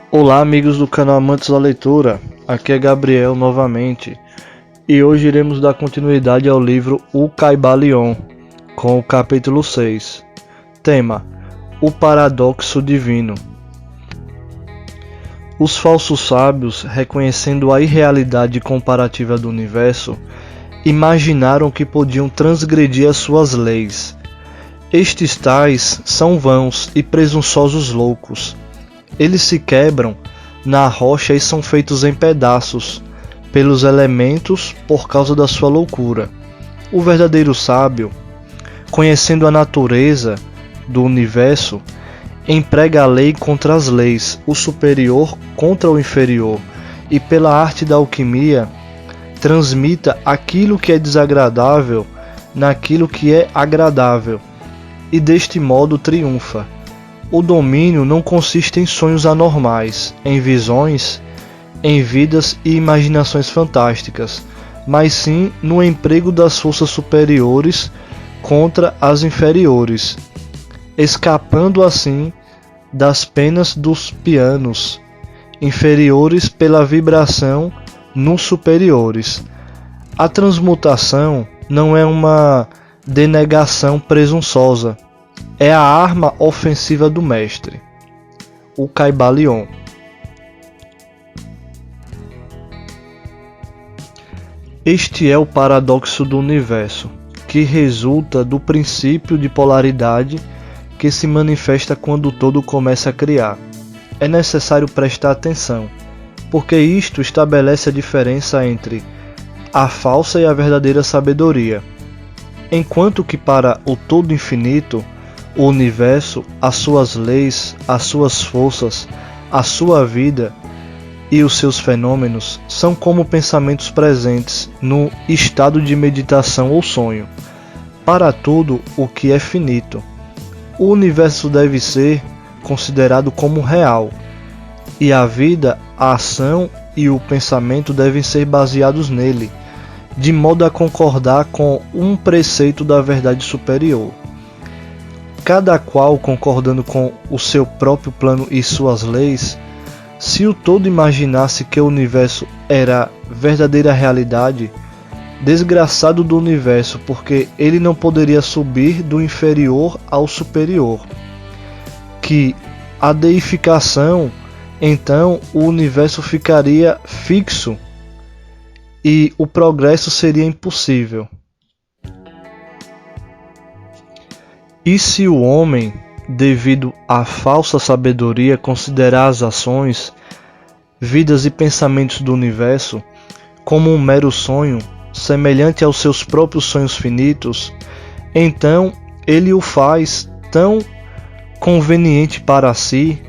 Olá, amigos do canal Amantes da Leitura, aqui é Gabriel novamente e hoje iremos dar continuidade ao livro O Caibalion, com o capítulo 6. Tema: O Paradoxo Divino. Os falsos sábios, reconhecendo a irrealidade comparativa do universo, imaginaram que podiam transgredir as suas leis. Estes tais são vãos e presunçosos loucos. Eles se quebram na rocha e são feitos em pedaços pelos elementos por causa da sua loucura. O verdadeiro sábio, conhecendo a natureza do universo, emprega a lei contra as leis, o superior contra o inferior, e pela arte da alquimia transmita aquilo que é desagradável naquilo que é agradável, e deste modo triunfa. O domínio não consiste em sonhos anormais, em visões, em vidas e imaginações fantásticas, mas sim no emprego das forças superiores contra as inferiores, escapando assim das penas dos pianos inferiores pela vibração nos superiores. A transmutação não é uma denegação presunçosa, é a arma ofensiva do mestre. O Caibalion. Este é o paradoxo do universo, que resulta do princípio de polaridade que se manifesta quando o todo começa a criar. É necessário prestar atenção, porque isto estabelece a diferença entre a falsa e a verdadeira sabedoria. Enquanto que para o todo infinito, o universo, as suas leis, as suas forças, a sua vida e os seus fenômenos são como pensamentos presentes no estado de meditação ou sonho. Para tudo o que é finito, o universo deve ser considerado como real, e a vida, a ação e o pensamento devem ser baseados nele, de modo a concordar com um preceito da verdade superior. Cada qual concordando com o seu próprio plano e suas leis, se o todo imaginasse que o universo era verdadeira realidade, desgraçado do universo, porque ele não poderia subir do inferior ao superior. Que a deificação, então o universo ficaria fixo e o progresso seria impossível. E se o homem, devido à falsa sabedoria, considerar as ações, vidas e pensamentos do universo como um mero sonho, semelhante aos seus próprios sonhos finitos, então ele o faz tão conveniente para si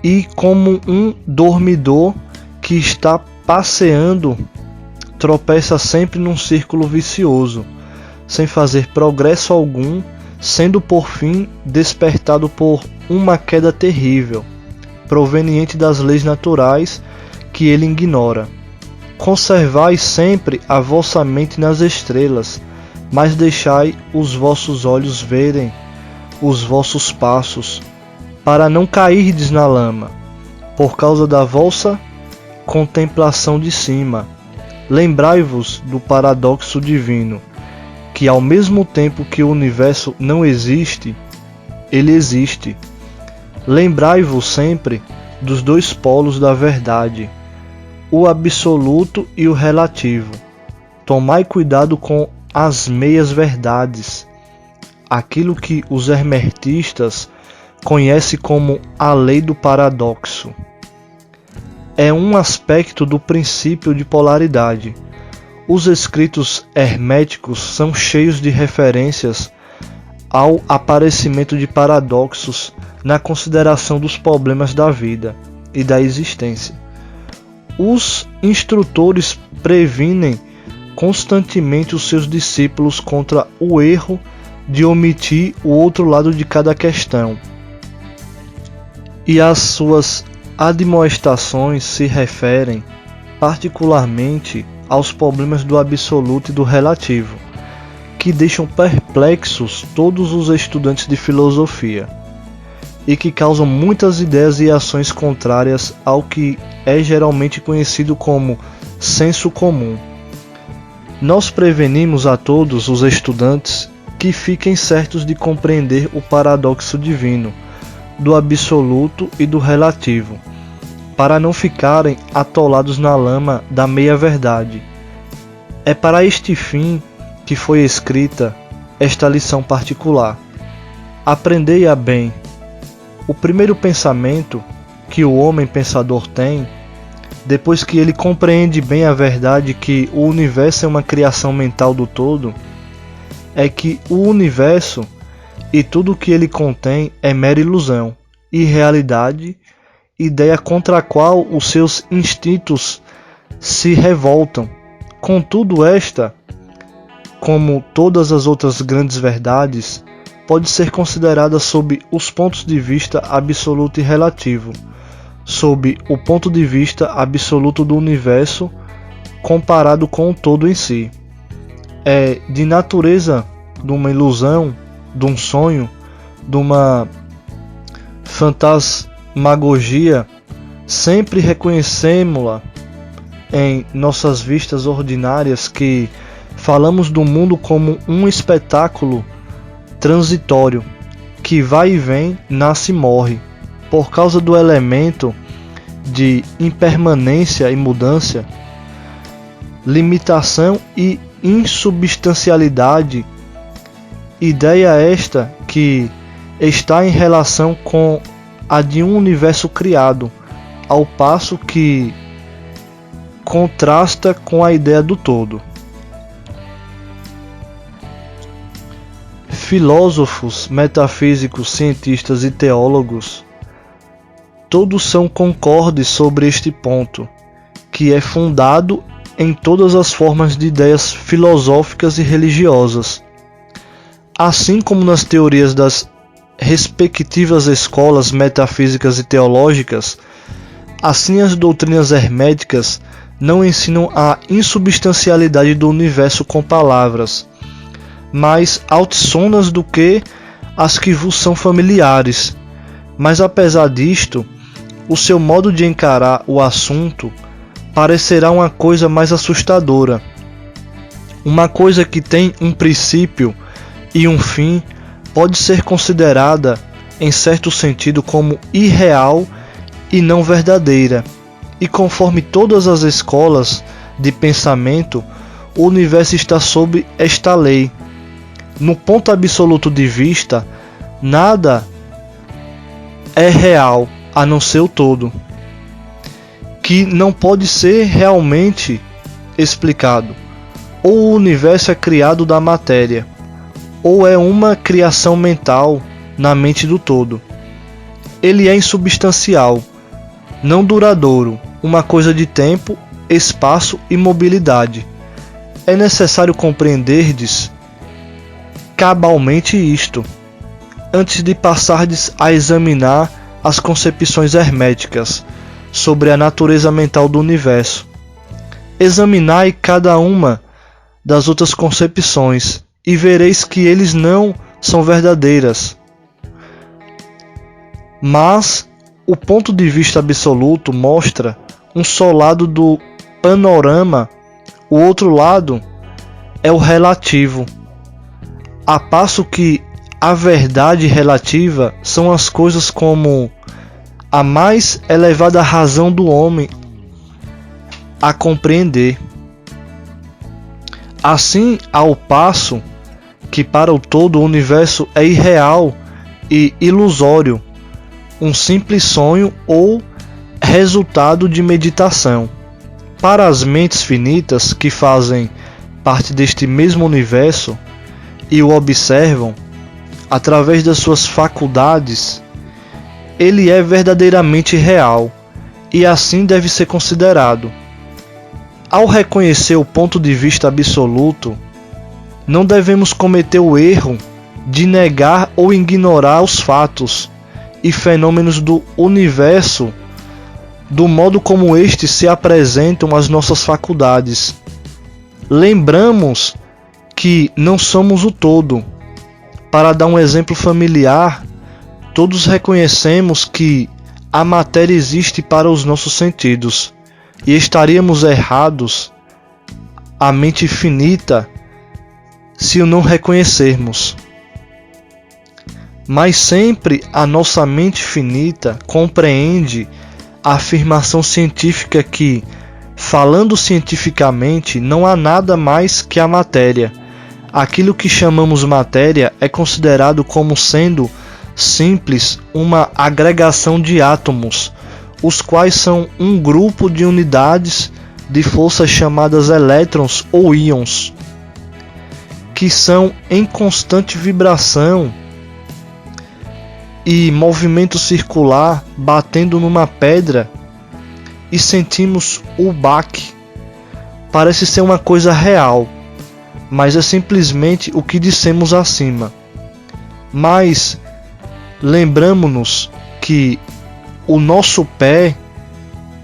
e como um dormidor que está passeando tropeça sempre num círculo vicioso, sem fazer progresso algum, sendo por fim despertado por uma queda terrível, proveniente das leis naturais que ele ignora. Conservai sempre a vossa mente nas estrelas, mas deixai os vossos olhos verem os vossos passos, para não cairdes na lama, por causa da vossa contemplação de cima. Lembrai-vos do paradoxo divino, que ao mesmo tempo que o universo não existe, ele existe. Lembrai-vos sempre dos dois polos da verdade, o absoluto e o relativo. Tomai cuidado com as meias verdades, aquilo que os hermetistas conhecem como a lei do paradoxo. É um aspecto do princípio de polaridade. Os escritos herméticos são cheios de referências ao aparecimento de paradoxos na consideração dos problemas da vida e da existência. Os instrutores previnem constantemente os seus discípulos contra o erro de omitir o outro lado de cada questão, e as suas admoestações se referem particularmente aos problemas do absoluto e do relativo, que deixam perplexos todos os estudantes de filosofia. e que causam muitas ideias e ações contrárias ao que é geralmente conhecido como senso comum. Nós prevenimos a todos os estudantes que fiquem certos de compreender o paradoxo divino, do absoluto e do relativo, para não ficarem atolados na lama da meia-verdade. É para este fim que foi escrita esta lição particular. Aprendei-a bem. O primeiro pensamento que o homem pensador tem, depois que ele compreende bem a verdade que o universo é uma criação mental do todo, é que o universo e tudo o que ele contém é mera ilusão, irrealidade, ideia contra a qual os seus instintos se revoltam. Contudo, esta, como todas as outras grandes verdades, pode ser considerada sob os pontos de vista absoluto e relativo, sob o ponto de vista absoluto do universo comparado com o todo em si. É de natureza de uma ilusão, de um sonho, de uma fantasmagogia, sempre reconhecemos-la em nossas vistas ordinárias que falamos do mundo como um espetáculo transitório, que vai e vem, nasce e morre, por causa do elemento de impermanência e mudança, limitação e insubstancialidade, ideia esta que está em relação com a de um universo criado, ao passo que contrasta com a ideia do todo. Filósofos, metafísicos, cientistas e teólogos, todos são concordes sobre este ponto, que é fundado em todas as formas de ideias filosóficas e religiosas. Assim como nas teorias das respectivas escolas metafísicas e teológicas, assim as doutrinas herméticas não ensinam a insubstancialidade do universo com palavras, mais altsonas do que as que vos são familiares. Mas apesar disto, o seu modo de encarar o assunto parecerá uma coisa mais assustadora, uma coisa que tem um princípio e um fim, pode ser considerada, em certo sentido, como irreal e não verdadeira, e conforme todas as escolas de pensamento, o universo está sob esta lei. No ponto absoluto de vista, nada é real a não ser o todo, que não pode ser realmente explicado. Ou o universo é criado da matéria, ou é uma criação mental na mente do todo. Ele é insubstancial, não duradouro, uma coisa de tempo, espaço e mobilidade. É necessário compreenderdes cabalmente isto, antes de passardes a examinar as concepções herméticas sobre a natureza mental do universo. Examinai cada uma das outras concepções e vereis que eles não são verdadeiras. Mas o ponto de vista absoluto mostra um só lado do panorama, o outro lado é o relativo, a passo que a verdade relativa são as coisas como a mais elevada razão do homem a compreender. Assim, ao passo que para o todo o universo é irreal e ilusório, um simples sonho ou resultado de meditação. Para as mentes finitas que fazem parte deste mesmo universo e o observam através das suas faculdades, ele é verdadeiramente real e assim deve ser considerado. Ao reconhecer o ponto de vista absoluto, não devemos cometer o erro de negar ou ignorar os fatos e fenômenos do universo do modo como estes se apresentam às nossas faculdades. Lembramos que não somos o todo. Para dar um exemplo familiar, Todos reconhecemos que a matéria existe para os nossos sentidos e estaríamos errados, a mente finita, se o não reconhecermos. Mas sempre a nossa mente finita compreende a afirmação científica que, falando cientificamente, não há nada mais que a matéria. Aquilo que chamamos matéria é considerado como sendo simples uma agregação de átomos, os quais são um grupo de unidades de forças chamadas elétrons ou íons, que são em constante vibração e movimento circular batendo numa pedra, e sentimos o baque. Parece ser uma coisa real, mas é simplesmente o que dissemos acima. Mas lembramos-nos que o nosso pé,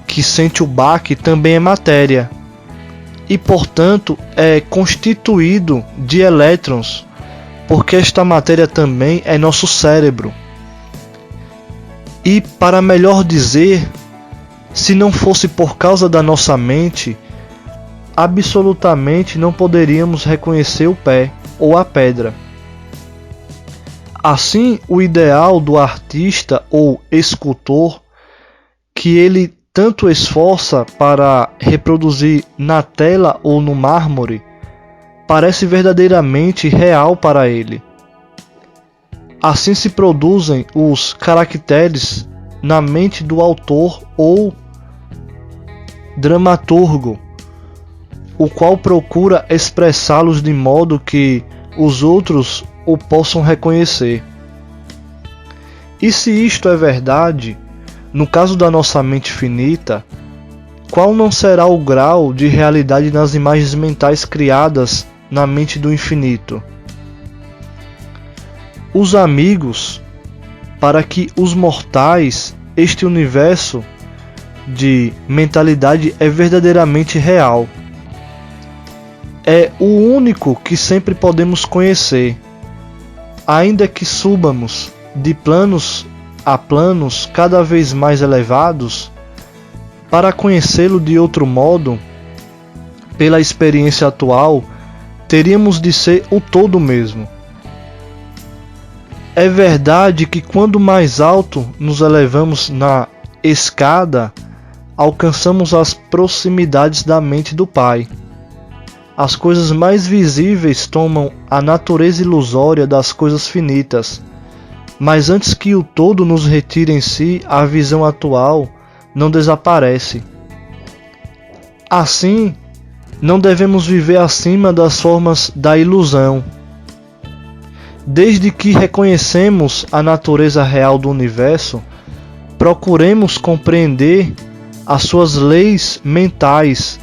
que sente o baque, também é matéria e, portanto, é constituído de elétrons, porque esta matéria também é nosso cérebro. E, para melhor dizer, se não fosse por causa da nossa mente, absolutamente não poderíamos reconhecer o pé ou a pedra. Assim, o ideal do artista ou escultor, que ele tanto esforça para reproduzir na tela ou no mármore, parece verdadeiramente real para ele. Assim se produzem os caracteres na mente do autor ou dramaturgo, o qual procura expressá-los de modo que os outros o possam reconhecer. E se isto é verdade, no caso da nossa mente finita, qual não será o grau de realidade nas imagens mentais criadas na mente do infinito? Os amigos, para que os mortais, este universo de mentalidade é verdadeiramente real. É o único que sempre podemos conhecer, ainda que subamos de planos a planos cada vez mais elevados. Para conhecê-lo de outro modo, pela experiência atual, teríamos de ser o todo mesmo. É verdade que quando mais alto nos elevamos na escada, alcançamos as proximidades da mente do Pai. As coisas mais visíveis tomam a natureza ilusória das coisas finitas, mas antes que o todo nos retire em si, a visão atual não desaparece. Assim, não devemos viver acima das formas da ilusão. Desde que reconhecemos a natureza real do universo, procuremos compreender as suas leis mentais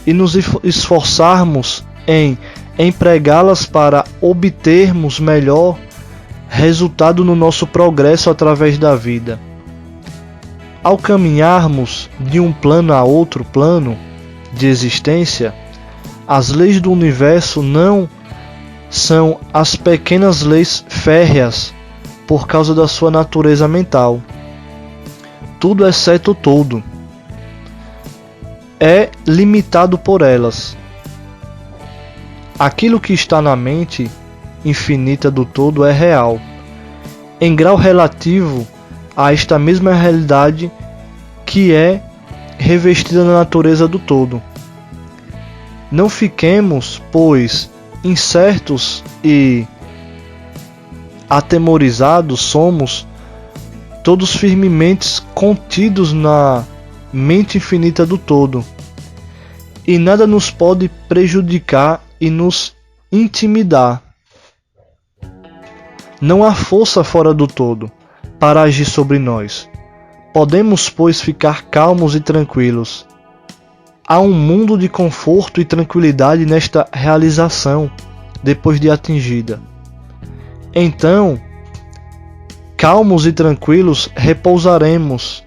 e nos esforçarmos em empregá-las para obtermos melhor resultado no nosso progresso através da vida. Ao caminharmos de um plano a outro plano de existência, as leis do universo não são as pequenas leis férreas por causa da sua natureza mental. Tudo exceto o todo é limitado por elas. Aquilo que está na mente infinita do todo é real, em grau relativo a esta mesma realidade que é revestida na natureza do todo. Não fiquemos, pois, incertos e atemorizados, somos todos firmemente contidos na mente infinita do todo, e nada nos pode prejudicar e nos intimidar. Não há força fora do todo para agir sobre nós. Podemos, pois, ficar calmos e tranquilos. Há um mundo de conforto e tranquilidade nesta realização, depois de atingida. Então, calmos e tranquilos, repousaremos,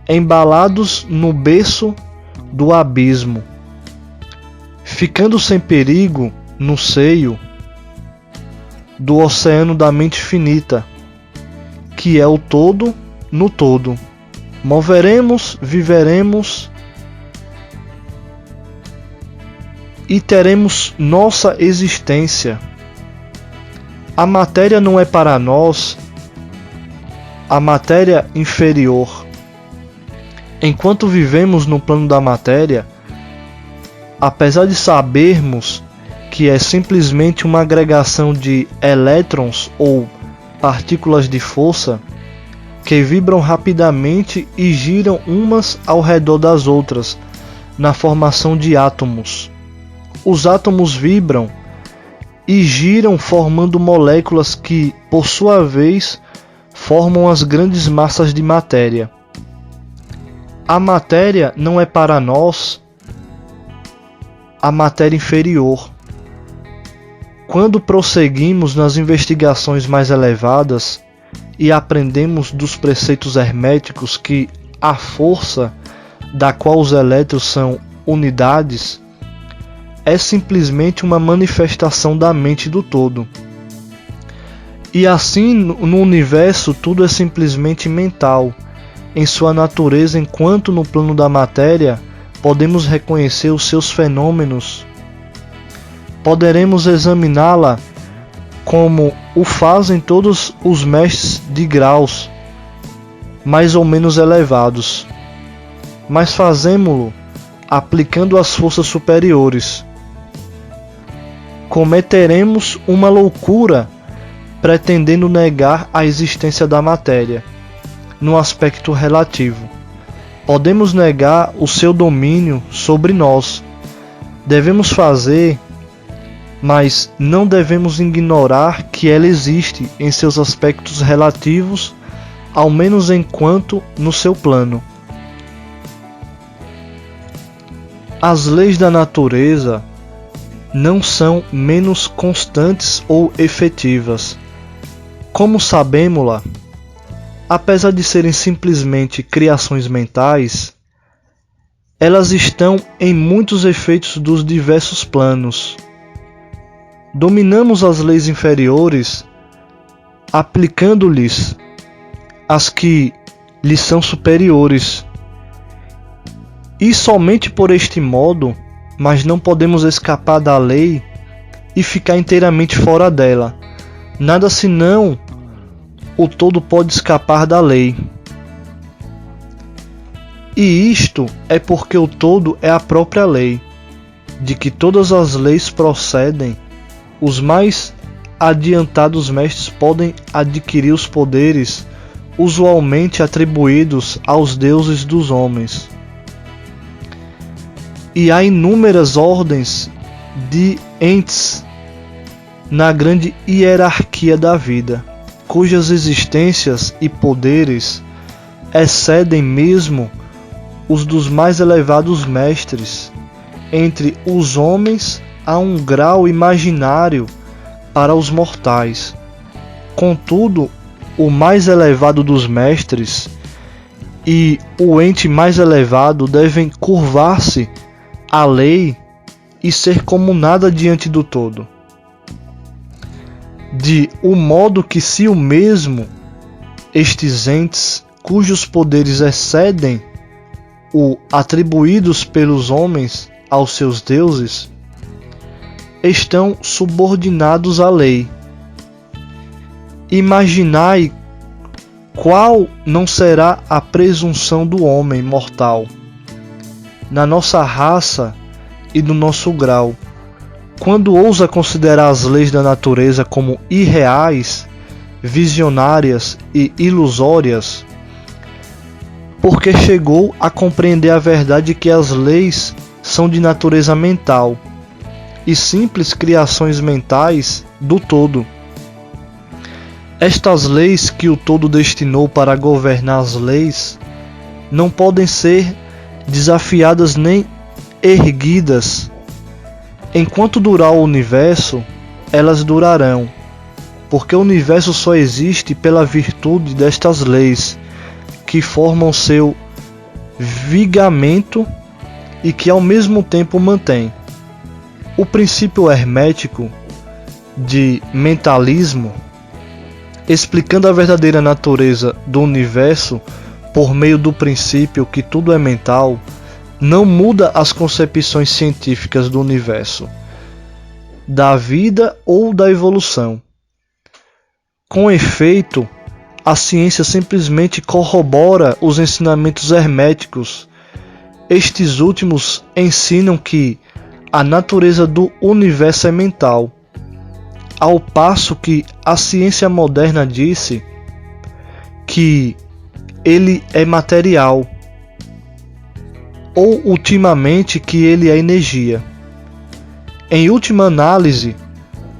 embalados no berço do abismo, ficando sem perigo no seio do oceano da mente finita, que é o todo no todo. Moveremos, viveremos e teremos nossa existência. A matéria não é para nós a matéria inferior. Enquanto vivemos no plano da matéria, apesar de sabermos que é simplesmente uma agregação de elétrons ou partículas de força que vibram rapidamente e giram umas ao redor das outras na formação de átomos. Os átomos vibram e giram formando moléculas que, por sua vez, formam as grandes massas de matéria. A matéria não é para nós a matéria inferior. Quando prosseguimos nas investigações mais elevadas e aprendemos dos preceitos herméticos que a força da qual os elétrons são unidades é simplesmente uma manifestação da mente do todo. E assim no universo tudo é simplesmente mental em sua natureza, enquanto no plano da matéria podemos reconhecer os seus fenômenos. Poderemos examiná-la como o fazem todos os mestres de graus mais ou menos elevados, mas fazemo-lo aplicando as forças superiores. Cometeremos uma loucura pretendendo negar a existência da matéria no aspecto relativo. Podemos negar o seu domínio sobre nós. Devemos fazer, mas não devemos ignorar que ela existe em seus aspectos relativos, ao menos enquanto no seu plano. As leis da natureza não são menos constantes ou efetivas. Como sabemos-la, apesar de serem simplesmente criações mentais, elas estão em muitos efeitos dos diversos planos. Dominamos as leis inferiores, aplicando-lhes as que lhes são superiores. E somente por este modo, mas não podemos escapar da lei e ficar inteiramente fora dela. Nada senão o todo pode escapar da lei. E isto é porque o todo é a própria lei, de que todas as leis procedem. Os mais adiantados mestres podem adquirir os poderes usualmente atribuídos aos deuses dos homens. E há inúmeras ordens de entes na grande hierarquia da vida, cujas existências e poderes excedem mesmo os dos mais elevados mestres. Entre os homens há um grau imaginário para os mortais. Contudo, o mais elevado dos mestres e o ente mais elevado devem curvar-se à lei e ser como nada diante do todo. De o modo que se o mesmo estes entes, cujos poderes excedem o atribuídos pelos homens aos seus deuses, estão subordinados à lei. Imaginai qual não será a presunção do homem mortal, na nossa raça e no nosso grau, quando ousa considerar as leis da natureza como irreais, visionárias e ilusórias, porque chegou a compreender a verdade que as leis são de natureza mental e simples criações mentais do todo. Estas leis que o todo destinou para governar as leis não podem ser desafiadas nem erguidas. Enquanto durar o universo, elas durarão, porque o universo só existe pela virtude destas leis, que formam seu vigamento e que ao mesmo tempo mantém. O princípio hermético de mentalismo explicando a verdadeira natureza do universo por meio do princípio que tudo é mental, não muda as concepções científicas do universo, da vida ou da evolução. Com efeito, a ciência simplesmente corrobora os ensinamentos herméticos. Estes últimos ensinam que a natureza do universo é mental, ao passo que a ciência moderna disse que ele é material, ou ultimamente que ele é energia. Em última análise,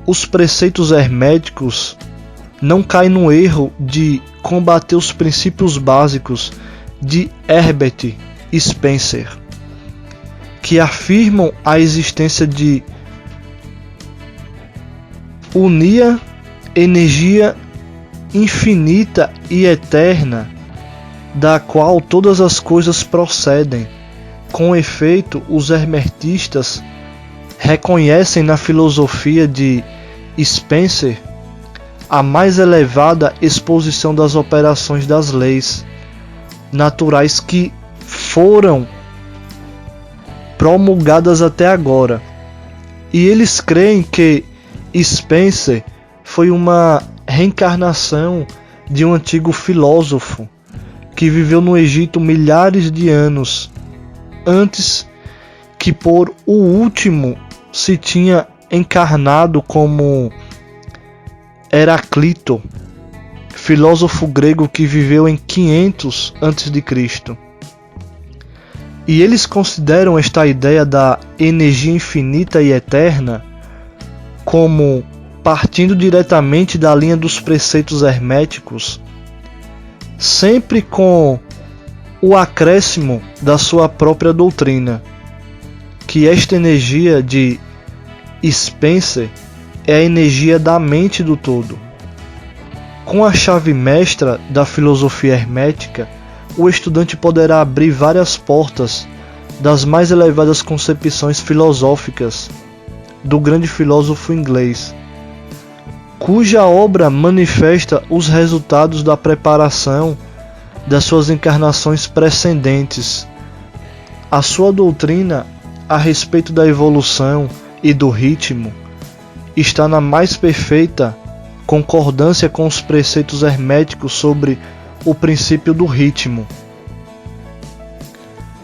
os preceitos herméticos não caem no erro de combater os princípios básicos de Herbert Spencer, que afirmam a existência de unia, energia infinita e eterna, da qual todas as coisas procedem. Com efeito, os hermetistas reconhecem na filosofia de Spencer a mais elevada exposição das operações das leis naturais que foram promulgadas até agora. E eles creem que Spencer foi uma reencarnação de um antigo filósofo que viveu no Egito milhares de anos antes, que por o último se tinha encarnado como Heraclito, filósofo grego que viveu em 500 a.C. E eles consideram esta ideia da energia infinita e eterna como partindo diretamente da linha dos preceitos herméticos, sempre com o acréscimo da sua própria doutrina, que esta energia de Spencer é a energia da mente do todo. Com a chave mestra da filosofia hermética, o estudante poderá abrir várias portas das mais elevadas concepções filosóficas do grande filósofo inglês, cuja obra manifesta os resultados da preparação das suas encarnações precedentes. A sua doutrina a respeito da evolução e do ritmo está na mais perfeita concordância com os preceitos herméticos sobre o princípio do ritmo.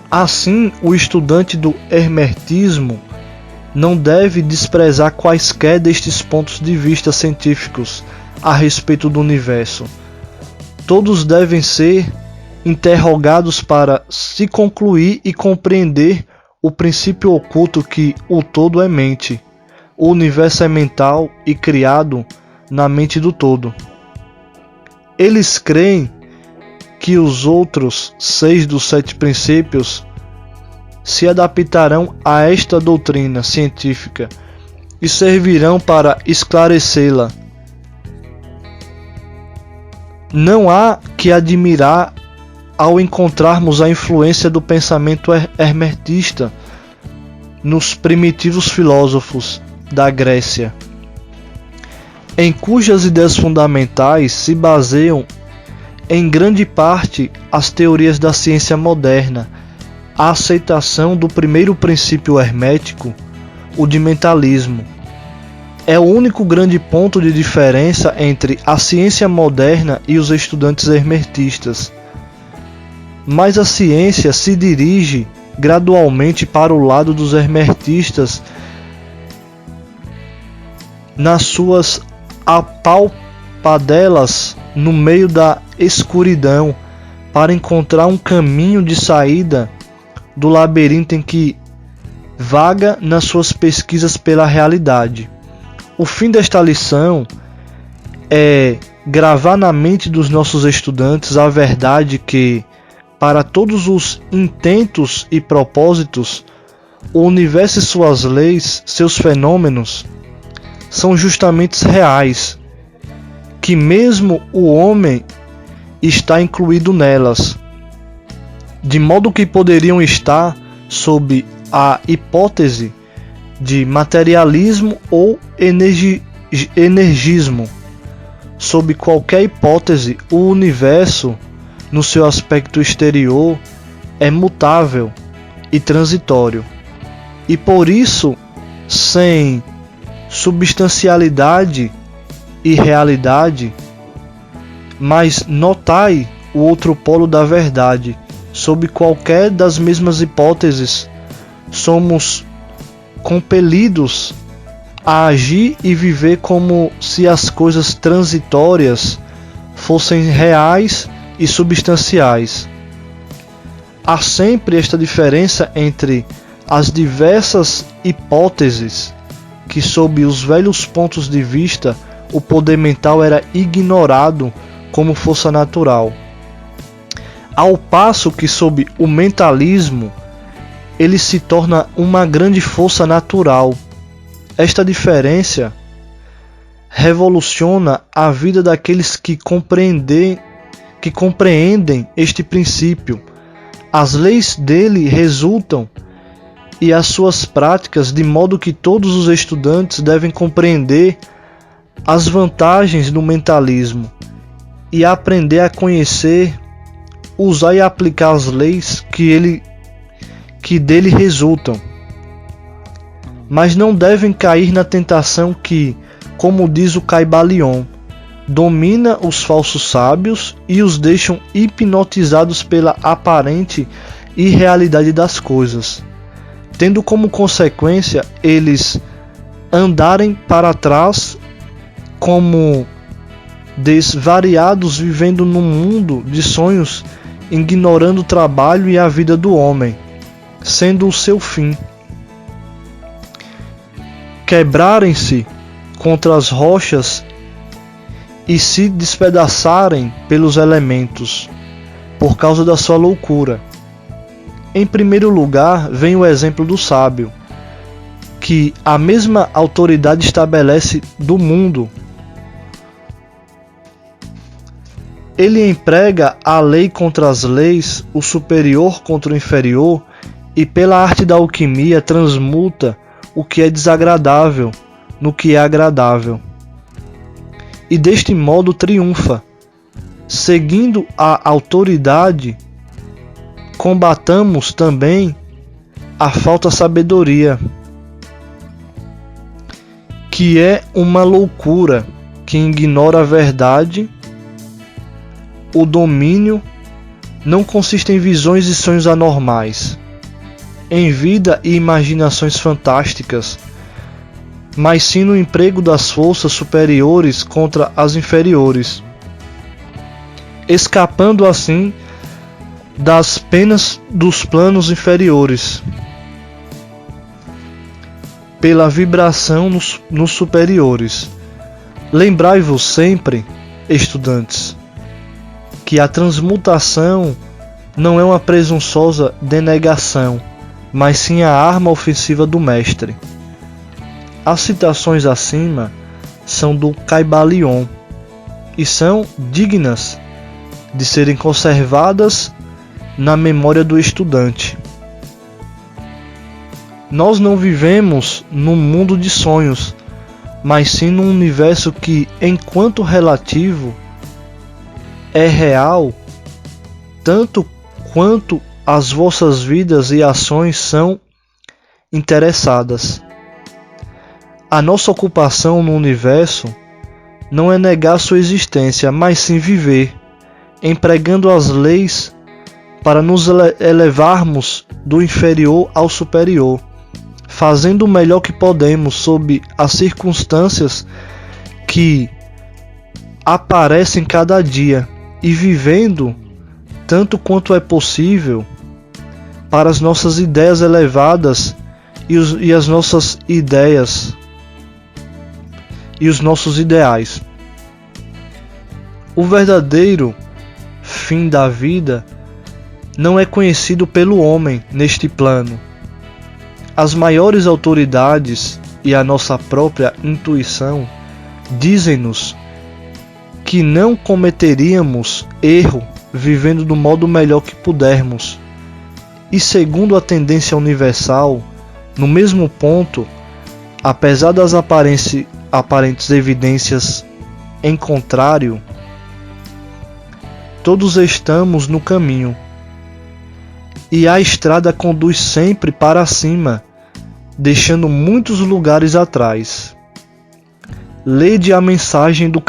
Assim, o estudante do hermetismo não deve desprezar quaisquer destes pontos de vista científicos a respeito do universo. Todos devem ser interrogados para se concluir e compreender o princípio oculto que o todo é mente. O universo é mental e criado na mente do todo. Eles creem que os outros 6 dos 7 princípios se adaptarão a esta doutrina científica e servirão para esclarecê-la. Não há que admirar ao encontrarmos a influência do pensamento hermetista nos primitivos filósofos da Grécia, em cujas ideias fundamentais se baseiam em grande parte as teorias da ciência moderna. A aceitação do primeiro princípio hermético, o de mentalismo, é o único grande ponto de diferença entre a ciência moderna e os estudantes hermetistas. Mas a ciência se dirige gradualmente para o lado dos hermetistas nas suas apalpadelas no meio da escuridão, para encontrar um caminho de saída do labirinto em que vaga nas suas pesquisas pela realidade. O fim desta lição é gravar na mente dos nossos estudantes a verdade que, para todos os intentos e propósitos, o universo e suas leis, seus fenômenos, são justamente reais, que mesmo o homem está incluído nelas, de modo que poderiam estar sob a hipótese de materialismo ou energismo, sob qualquer hipótese, o universo, no seu aspecto exterior, é mutável e transitório. E por isso, sem substancialidade e realidade, mas notai o outro polo da verdade. Sob qualquer das mesmas hipóteses, somos compelidos a agir e viver como se as coisas transitórias fossem reais e substanciais. Há sempre esta diferença entre as diversas hipóteses que, sob os velhos pontos de vista, o poder mental era ignorado como força natural, ao passo que, sob o mentalismo, ele se torna uma grande força natural. Esta diferença revoluciona a vida daqueles que compreendem este princípio. As leis dele resultam e as suas práticas, de modo que todos os estudantes devem compreender as vantagens do mentalismo e aprender a conhecer, usar e aplicar as leis que dele resultam. Mas não devem cair na tentação que, como diz o Caibalion, domina os falsos sábios e os deixam hipnotizados pela aparente irrealidade das coisas, tendo como consequência eles andarem para trás como desvariados, vivendo num mundo de sonhos, ignorando o trabalho e a vida do homem, sendo o seu fim. Quebrarem-se contra as rochas e se despedaçarem pelos elementos, por causa da sua loucura. Em primeiro lugar, vem o exemplo do sábio, que a mesma autoridade estabelece do mundo. Ele emprega a lei contra as leis, o superior contra o inferior, e pela arte da alquimia transmuta o que é desagradável no que é agradável. E deste modo triunfa. Seguindo a autoridade, combatamos também a falta de sabedoria, que é uma loucura que ignora a verdade. O domínio não consiste em visões e sonhos anormais, em vida e imaginações fantásticas, mas sim no emprego das forças superiores contra as inferiores, escapando assim das penas dos planos inferiores, pela vibração nos superiores. Lembrai-vos sempre, estudantes, que a transmutação não é uma presunçosa denegação, mas sim a arma ofensiva do mestre. As citações acima são do Caibalion e são dignas de serem conservadas na memória do estudante. Nós não vivemos num mundo de sonhos, mas sim num universo que, enquanto relativo, é real, tanto quanto as vossas vidas e ações são interessadas. A nossa ocupação no universo não é negar sua existência, mas sim viver, empregando as leis para nos elevarmos do inferior ao superior, fazendo o melhor que podemos sob as circunstâncias que aparecem cada dia e vivendo tanto quanto é possível para as nossas ideias elevadas e as nossas ideias e os nossos ideais. O verdadeiro fim da vida não é conhecido pelo homem neste plano. As maiores autoridades e a nossa própria intuição dizem-nos que não cometeríamos erro vivendo do modo melhor que pudermos. E segundo a tendência universal, no mesmo ponto, apesar das aparentes evidências em contrário, todos estamos no caminho, e a estrada conduz sempre para cima, deixando muitos lugares atrás. Lede a mensagem do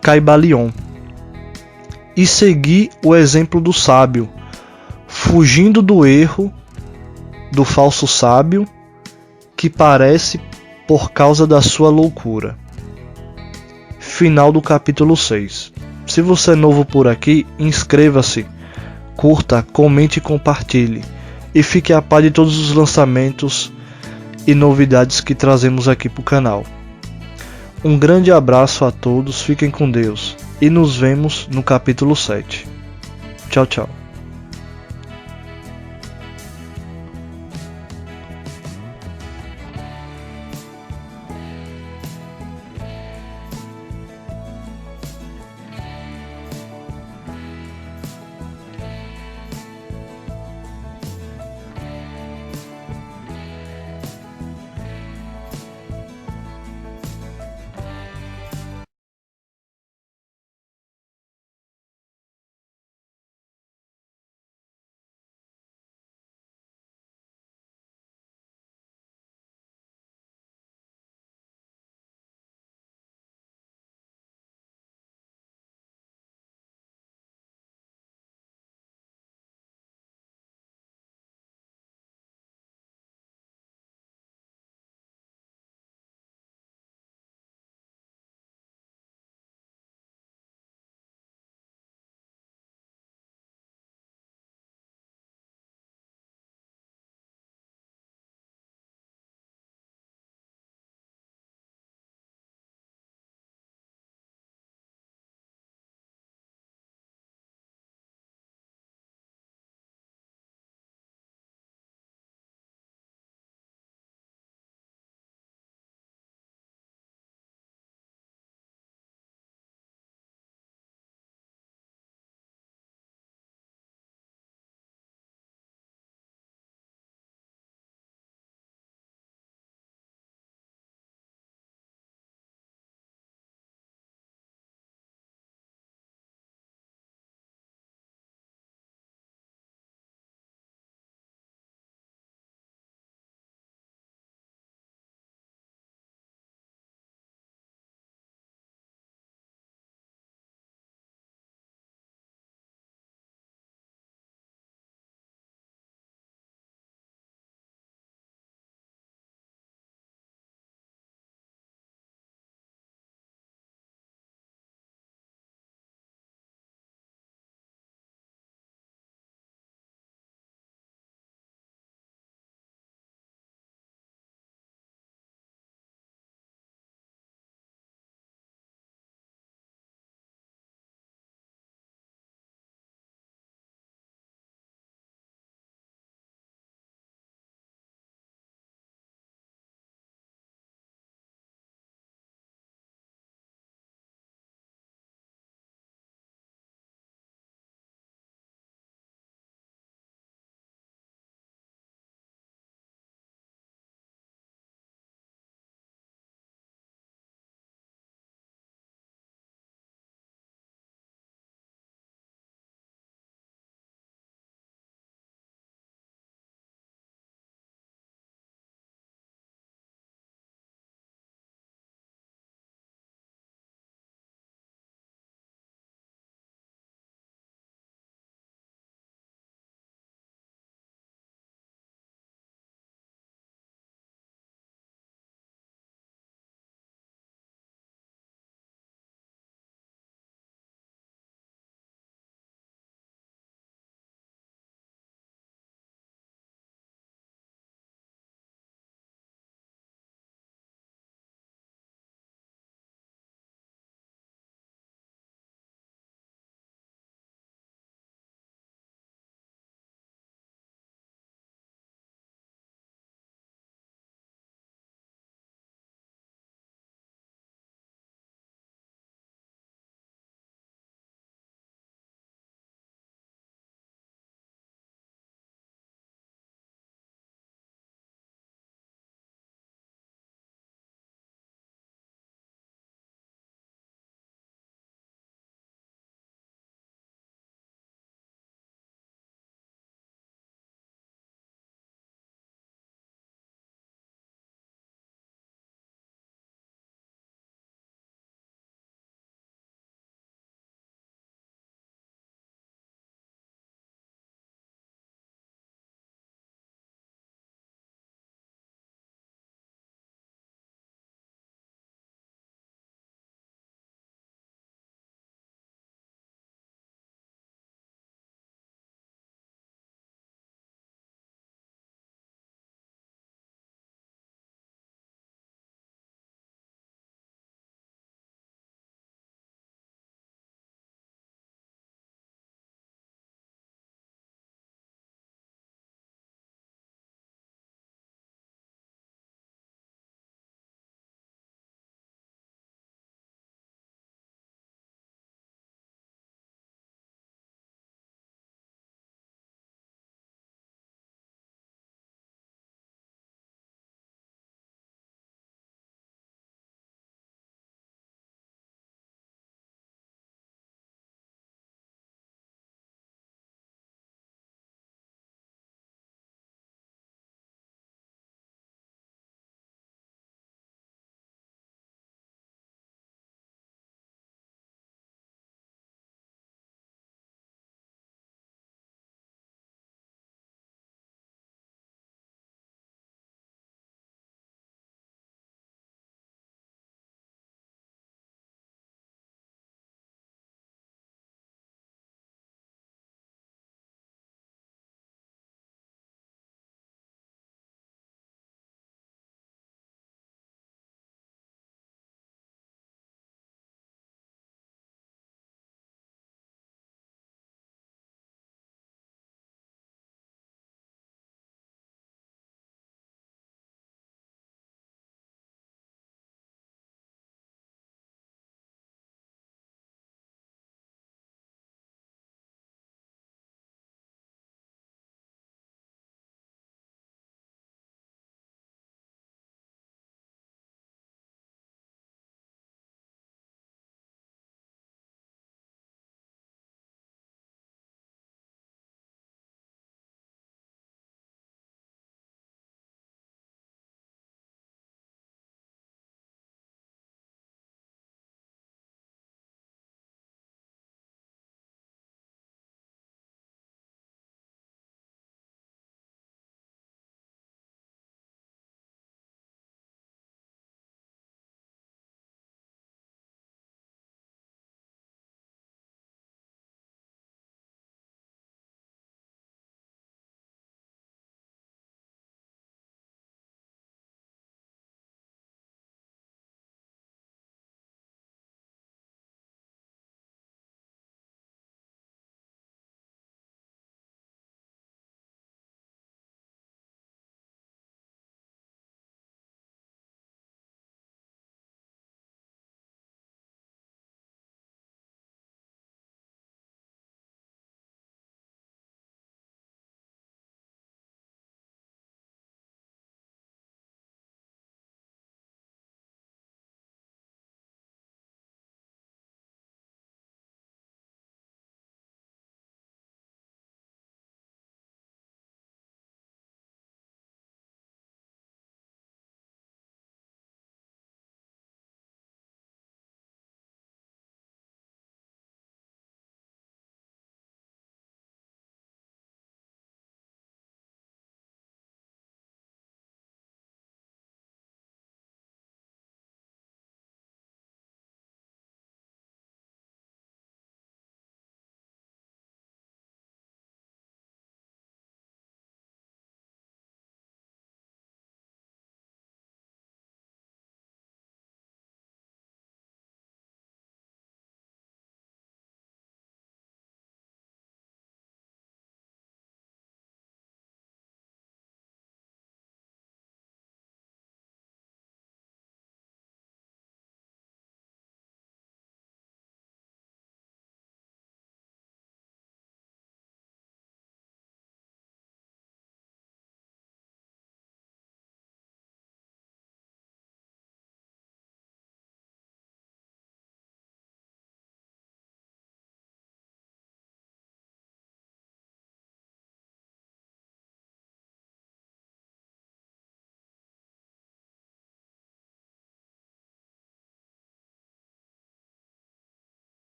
Caibalion e segui o exemplo do sábio, fugindo do erro do falso sábio, que parece por causa da sua loucura. Final do capítulo 6. Se você é novo por aqui, inscreva-se, curta, comente e compartilhe, e fique a par de todos os lançamentos e novidades que trazemos aqui para o canal. Um grande abraço a todos, fiquem com Deus e nos vemos no capítulo 7. Tchau, tchau.